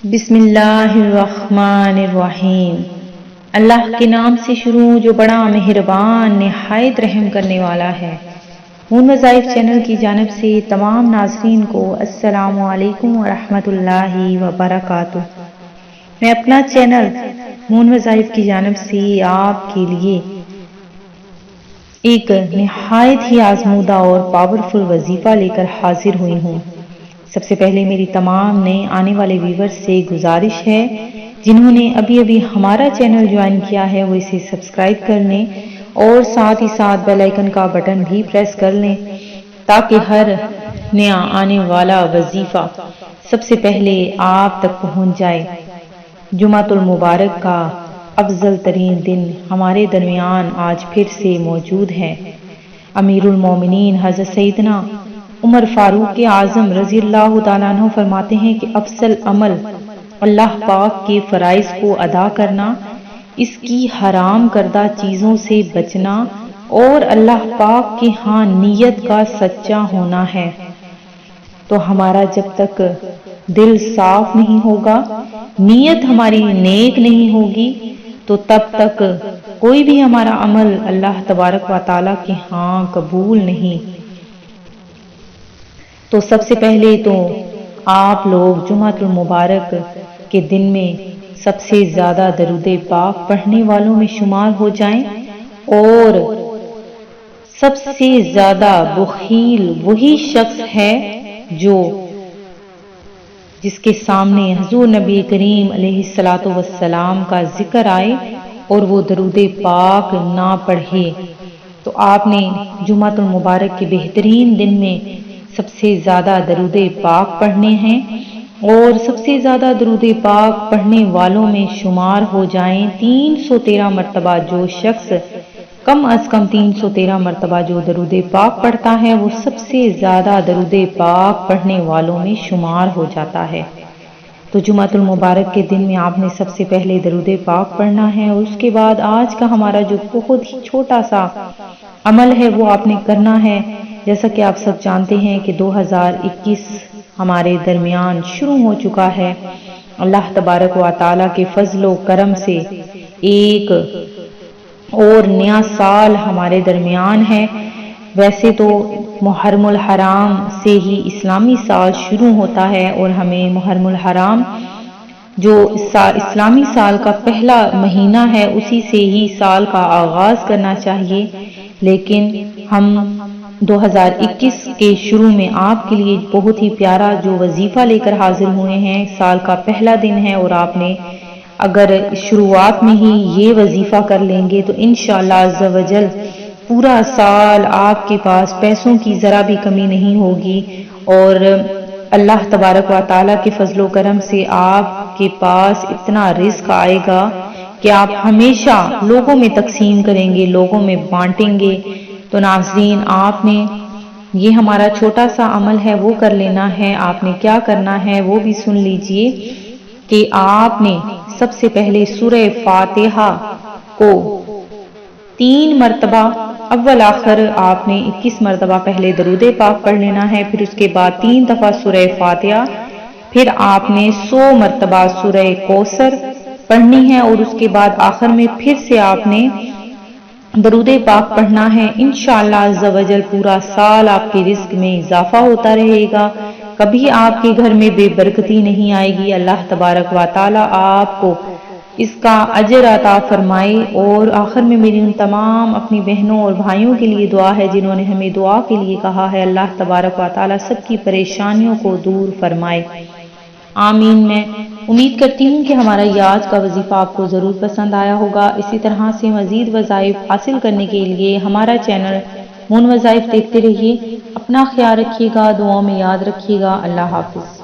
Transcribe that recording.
بسم اللہ الرحمن الرحیم۔ اللہ کے نام سے شروع جو بڑا مہربان نہایت رحم کرنے والا ہے۔ مون وظائف چینل کی جانب سے تمام ناظرین کو السلام علیکم ورحمۃ اللہ وبرکاتہ۔ میں اپنا چینل مون وظائف کی جانب سے آپ کے لیے ایک نہایت ہی آزمودہ اور پاورفل وظیفہ لے کر حاضر ہوئی ہوں۔ سب سے پہلے میری تمام نئے آنے والے ویورز سے گزارش ہے، جنہوں نے ابھی ہمارا چینل جوائن کیا ہے وہ اسے سبسکرائب کر لیں اور ساتھ ہی ساتھ بیل آئیکن کا بٹن بھی پریس کر لیں تاکہ ہر نیا آنے والا وظیفہ سب سے پہلے آپ تک پہنچ جائے۔ جمعۃ المبارک کا افضل ترین دن ہمارے درمیان آج پھر سے موجود ہے۔ امیر المومنین حضرت سیدنا عمر فاروق اعظم رضی اللہ تعالیٰ عنہ فرماتے ہیں کہ افضل عمل اللہ پاک کے فرائض کو ادا کرنا، اس کی حرام کردہ چیزوں سے بچنا اور اللہ پاک کے ہاں نیت کا سچا ہونا ہے۔ تو ہمارا جب تک دل صاف نہیں ہوگا، نیت ہماری نیک نہیں ہوگی، تو تب تک کوئی بھی ہمارا عمل اللہ تبارک و تعالیٰ کے ہاں قبول نہیں۔ تو سب سے پہلے تو آپ لوگ جمعۃ المبارک کے دن میں سب سے زیادہ درود پاک پڑھنے والوں میں شمار ہو جائیں، اور سب سے زیادہ بخیل وہی شخص ہے جس کے سامنے حضور نبی کریم علیہ الصلاۃ والسلام کا ذکر آئے اور وہ درود پاک نہ پڑھے۔ تو آپ نے جمعۃ المبارک کے بہترین دن میں سب سے زیادہ درود پاک پڑھنے ہیں، اور سب سے زیادہ درود پاک پڑھنے والوں میں شمار ہو جائیں 313 مرتبہ۔ جو شخص کم از کم 313 مرتبہ جو درود پاک پڑھتا ہے وہ سب سے زیادہ درود پاک پڑھنے والوں میں شمار ہو جاتا ہے۔ تو جمعۃ المبارک کے دن میں آپ نے سب سے پہلے درود پاک پڑھنا ہے، اور اس کے بعد آج کا ہمارا جو بہت ہی چھوٹا سا عمل ہے وہ آپ نے کرنا ہے۔ جیسا کہ آپ سب جانتے ہیں کہ 2021 ہمارے درمیان شروع ہو چکا ہے۔ اللہ تبارک و تعالیٰ کے فضل و کرم سے ایک اور نیا سال ہمارے درمیان ہے۔ ویسے تو محرم الحرام سے ہی اسلامی سال شروع ہوتا ہے، اور ہمیں محرم الحرام جو اسلامی سال کا پہلا مہینہ ہے اسی سے ہی سال کا آغاز کرنا چاہیے، لیکن ہم 2021 کے شروع میں آپ کے لیے بہت ہی پیارا جو وظیفہ لے کر حاضر ہوئے ہیں۔ سال کا پہلا دن ہے، اور آپ نے اگر شروعات میں ہی یہ وظیفہ کر لیں گے تو انشاءاللہ عز و جل پورا سال آپ کے پاس پیسوں کی ذرا بھی کمی نہیں ہوگی، اور اللہ تبارک و تعالیٰ کے فضل و کرم سے آپ کے پاس اتنا رزق آئے گا کہ آپ ہمیشہ لوگوں میں تقسیم کریں گے، لوگوں میں بانٹیں گے۔ تو ناظرین، آپ نے یہ ہمارا چھوٹا سا عمل ہے وہ کر لینا ہے۔ آپ نے کیا کرنا ہے وہ بھی سن لیجئے کہ آپ نے سب سے پہلے سورہ فاتحہ کو 3 مرتبہ اول آخر آپ نے 21 مرتبہ پہلے درود پاک پڑھ لینا ہے، پھر اس کے بعد 3 دفعہ سورہ فاتحہ، پھر آپ نے 100 مرتبہ سورہ کوثر پڑھنی ہے، اور اس کے بعد آخر میں پھر سے آپ نے درود پاک پڑھنا ہے۔ انشاءاللہ عز و جل پورا سال آپ کے رزق میں اضافہ ہوتا رہے گا، کبھی آپ کے گھر میں بے برکتی نہیں آئے گی۔ اللہ تبارک و تعالیٰ آپ کو اس کا اجر عطا فرمائے۔ اور آخر میں میری ان تمام اپنی بہنوں اور بھائیوں کے لیے دعا ہے جنہوں نے ہمیں دعا کے لیے کہا ہے، اللہ تبارک و تعالیٰ سب کی پریشانیوں کو دور فرمائے، آمین۔ میں امید کرتی ہوں کہ ہمارا یہ آج کا وظیفہ آپ کو ضرور پسند آیا ہوگا۔ اسی طرح سے مزید وظائف حاصل کرنے کے لیے ہمارا چینل مون وظائف دیکھتے رہیے۔ اپنا خیال رکھیے گا، دعاؤں میں یاد رکھیے گا۔ اللہ حافظ۔